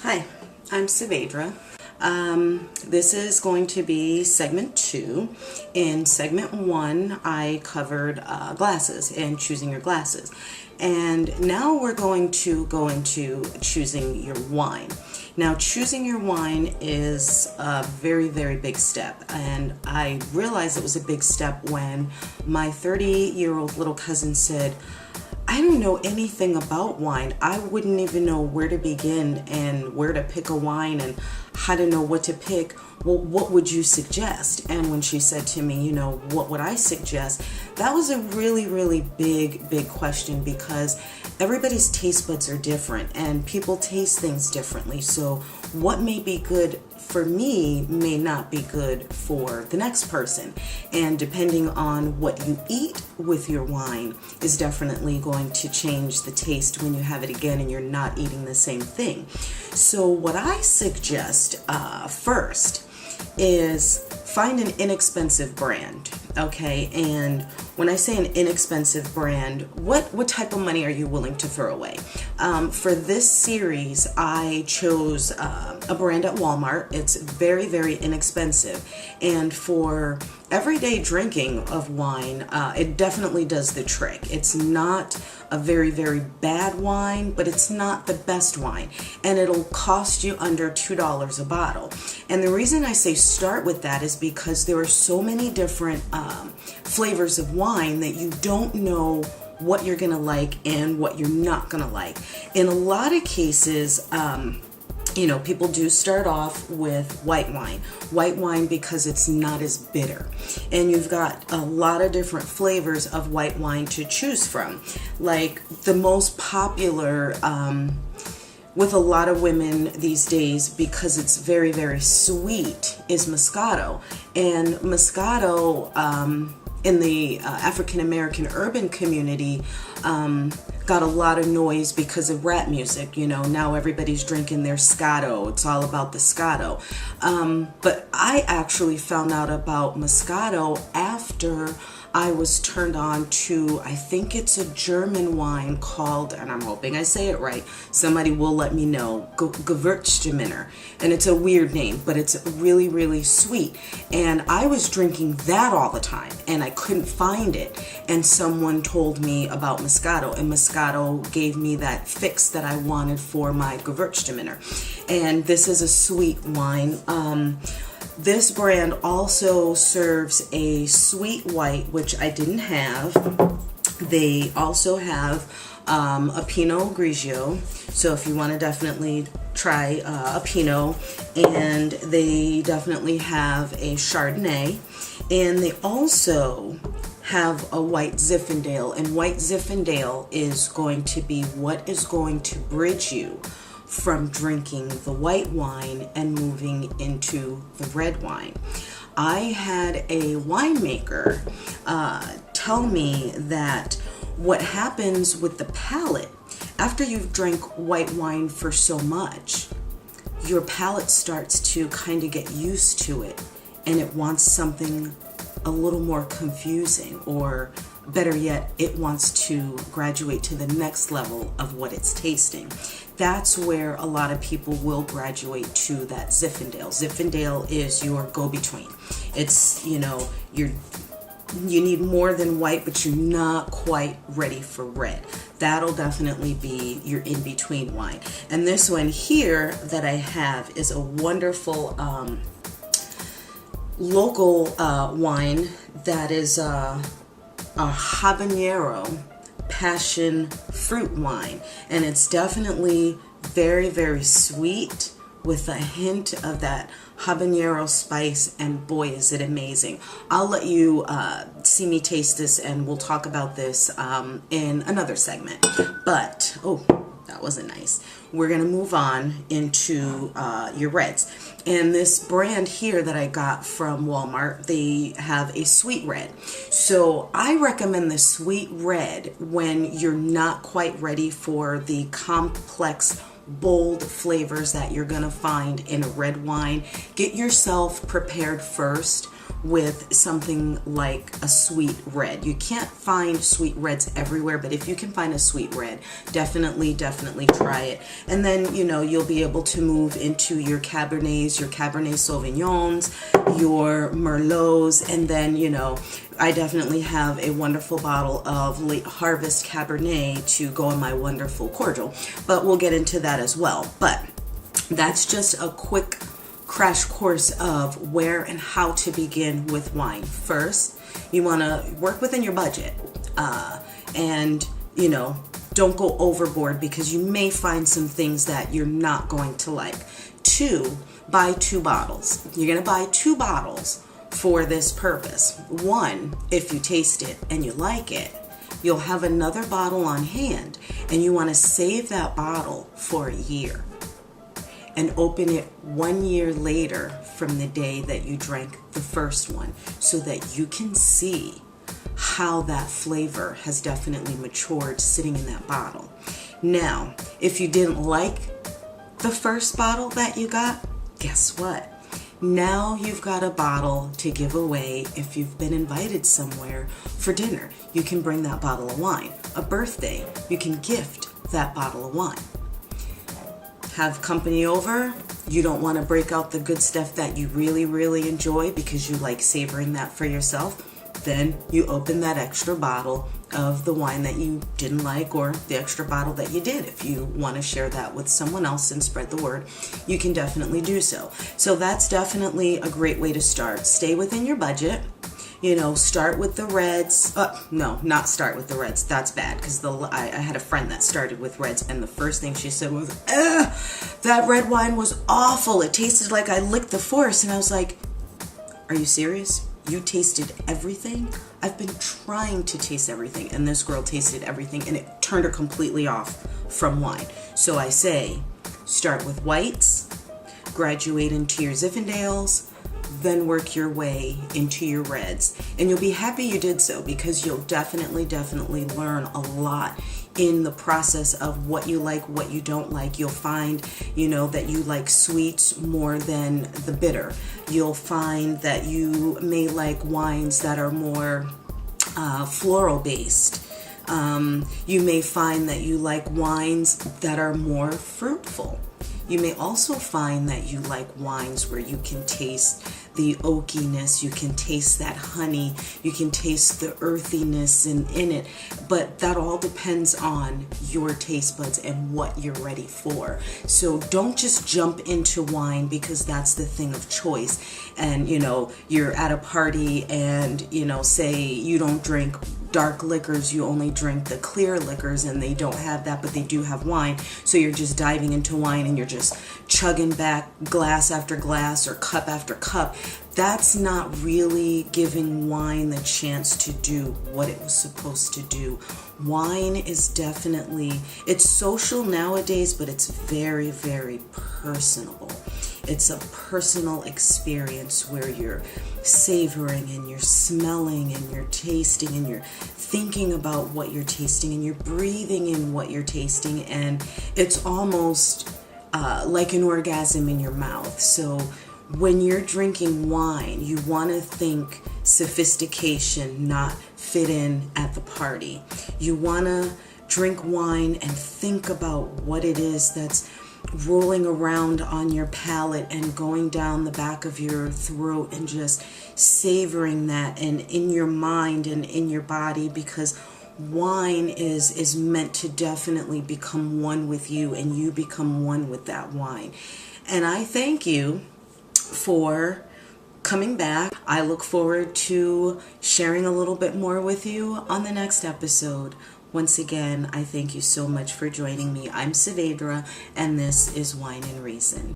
Hi, I'm Savedra. This is going to be segment 2. In segment 1, I covered glasses and choosing your glasses. And now we're going to go into choosing your wine. Now, choosing your wine is a very, very big step. And I realized it was a big step when my 30-year-old little cousin said, I don't know anything about wine. I wouldn't even know where to begin and where to pick a wine and how to know what to pick. Well, what would you suggest? And when she said to me, what would I suggest? That was a really, really big question because everybody's taste buds are different and people taste things differently. So what may be good for me may not be good for the next person. And depending on what you eat with your wine is definitely going to change the taste when you have it again and you're not eating the same thing. So what I suggest first is find an inexpensive brand, okay? And when I say an inexpensive brand, what type of money are you willing to throw away? For this series, I chose a brand at Walmart. It's very, very inexpensive. And for everyday drinking of wine, it definitely does the trick. It's not a very, very bad wine, but it's not the best wine. And it'll cost you under $2 a bottle. And the reason I say start with that is because there are so many different flavors of wine that you don't know what you're gonna like and what you're not gonna like. In a lot of cases, people do start off with white wine. White wine because it's not as bitter. And you've got a lot of different flavors of white wine to choose from. Like the most popular with a lot of women these days, because it's very, very sweet, is Moscato. And Moscato in the African American urban community got a lot of noise because of rap music. Now everybody's drinking their Scotto. It's all about the Scotto. But I actually found out about Moscato after I was turned on to, I think it's a German wine called, and I'm hoping I say it right, somebody will let me know, Gewürztraminer. And it's a weird name, but it's really, really sweet. And I was drinking that all the time, and I couldn't find it. And someone told me about Moscato, and Moscato gave me that fix that I wanted for my Gewürztraminer. And this is a sweet wine. This brand also serves a sweet white, which I didn't have. They also have a Pinot Grigio, so if you want to definitely try a Pinot, and they definitely have a Chardonnay, and they also have a white Zinfandel, and white Zinfandel is going to be what is going to bridge you from drinking the white wine and moving into the red wine. I had a winemaker tell me that what happens with the palate, after you've drank white wine for so much, your palate starts to kind of get used to it and it wants something a little more confusing, or better yet, it wants to graduate to the next level of what it's tasting. That's where a lot of people will graduate to that Zinfandel. Zinfandel is your go-between. It's, you need more than white, but you're not quite ready for red. That'll definitely be your in-between wine. And this one here that I have is a wonderful local wine that is a habanero passion fruit wine, and it's definitely very, very sweet with a hint of that habanero spice, and boy is it amazing. I'll let you see me taste this, and we'll talk about this in another segment. But that wasn't nice. We're gonna move on into your reds. And this brand here that I got from Walmart, they have a sweet red. So I recommend the sweet red when you're not quite ready for the complex, bold flavors that you're gonna find in a red wine. Get yourself prepared first with something like a sweet red. You can't find sweet reds everywhere, but if you can find a sweet red, definitely try it. And then, you know, you'll be able to move into your Cabernets, your Cabernet Sauvignons, your Merlots, and then, you know, I definitely have a wonderful bottle of late harvest Cabernet to go in my wonderful cordial, but we'll get into that as well. But that's just a quick crash course of where and how to begin with wine. First, you want to work within your budget, and, you know, don't go overboard because you may find some things that you're not going to like. Two, buy 2 bottles. You're going to buy 2 bottles for this purpose. One, if you taste it and you like it, you'll have another bottle on hand, and you want to save that bottle for a year and open it 1 year later from the day that you drank the first one, so that you can see how that flavor has definitely matured sitting in that bottle. Now, if you didn't like the first bottle that you got, guess what? Now you've got a bottle to give away if you've been invited somewhere for dinner. You can bring that bottle of wine. A birthday, you can gift that bottle of wine. Have company over, you don't want to break out the good stuff that you really enjoy because you like savoring that for yourself, then you open that extra bottle of the wine that you didn't like, or the extra bottle that you did. If you want to share that with someone else and spread the word, you can definitely do so. So that's definitely a great way to start. Stay within your budget. You know, start with the reds. No, not start with the reds. That's bad, because I had a friend that started with reds, and the first thing she said was, that red wine was awful. It tasted like I licked the forest. And I was like, are you serious? You tasted everything? I've been trying to taste everything, and this girl tasted everything, and it turned her completely off from wine. So I say, start with whites, graduate into your Zinfandels, then work your way into your reds. And you'll be happy you did so, because you'll definitely learn a lot in the process of what you like, what you don't like. You'll find, you know, that you like sweets more than the bitter. You'll find that you may like wines that are more floral based. You may find that you like wines that are more fruitful. You may also find that you like wines where you can taste the oakiness, you can taste that honey, you can taste the earthiness in it, but that all depends on your taste buds and what you're ready for. So don't just jump into wine because that's the thing of choice, and, you know, you're at a party and, you know, say you don't drink dark liquors, you only drink the clear liquors, and they don't have that, but they do have wine. So you're just diving into wine and you're just chugging back glass after glass or cup after cup. That's not really giving wine the chance to do what it was supposed to do. Wine is definitely, it's social nowadays, but it's very personable. It's a personal experience where you're savoring and you're smelling and you're tasting and you're thinking about what you're tasting and you're breathing in what you're tasting, and it's almost like an orgasm in your mouth. So when you're drinking wine, you want to think sophistication, not fit in at the party. You want to drink wine and think about what it is that's rolling around on your palate and going down the back of your throat, and just savoring that and in your mind and in your body, because wine is meant to definitely become one with you, and you become one with that wine. And I thank you for coming back. I look forward to sharing a little bit more with you on the next episode. Once again, I thank you so much for joining me. I'm Saavedra, and this is Wine and Reason.